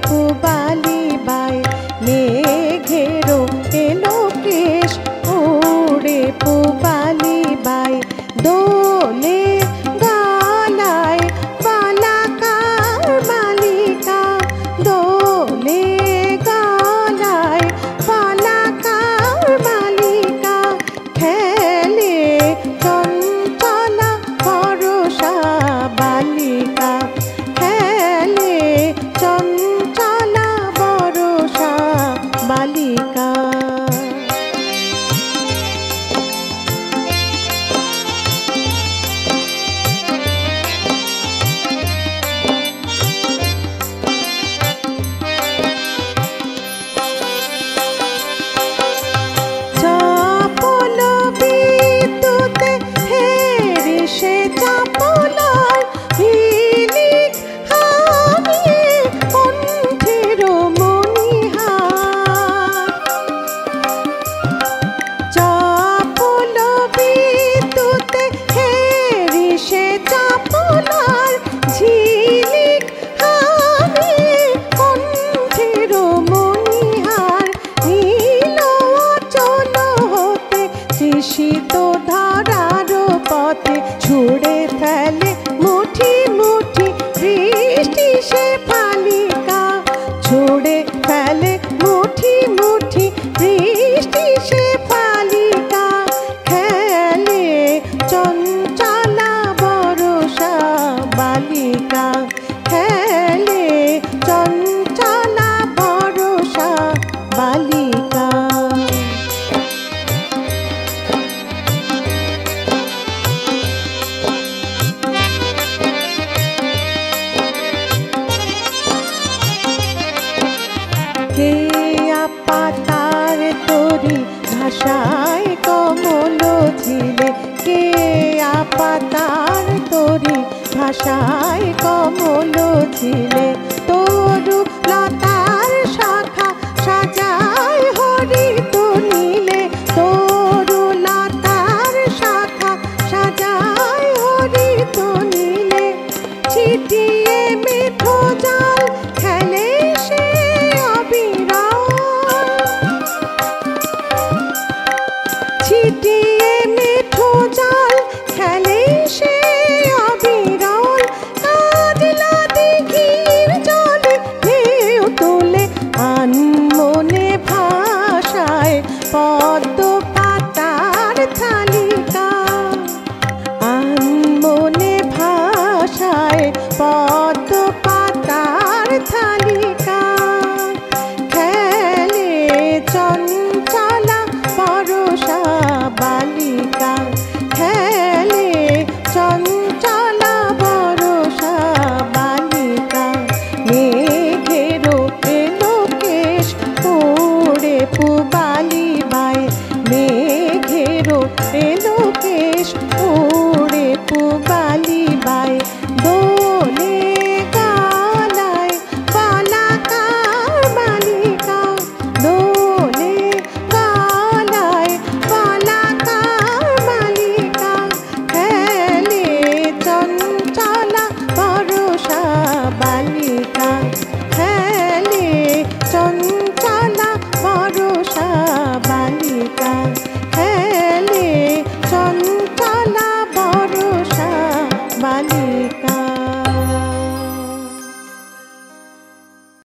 পুবালি by মেঘেরো এলো কেশ উড়ে পুবালি বাই দোলে গালায় বালাকার মালিকা দোলে গালায় বালাকার মালিকা খেলে চঞ্চলা ভরসা বালিকা খেলে চঞ্চলা ভরসা বালিকা। শীত ধারার পথে ছুড়ে ফেলে মুঠি মুঠি বৃষ্টি সে ফালিকা ছুড়ে ফেলে মুঠি মুঠি বৃষ্টি সে ফালিকা খেলে চঞ্চলা ভরসা বালিকা খেলে চঞ্চলা ভরসা বালিকা। কেয়া পাতার তরি ভাষায় কমল ছিলে কেয়া পাতার তরি ভাষায় কমল ছিলে তোর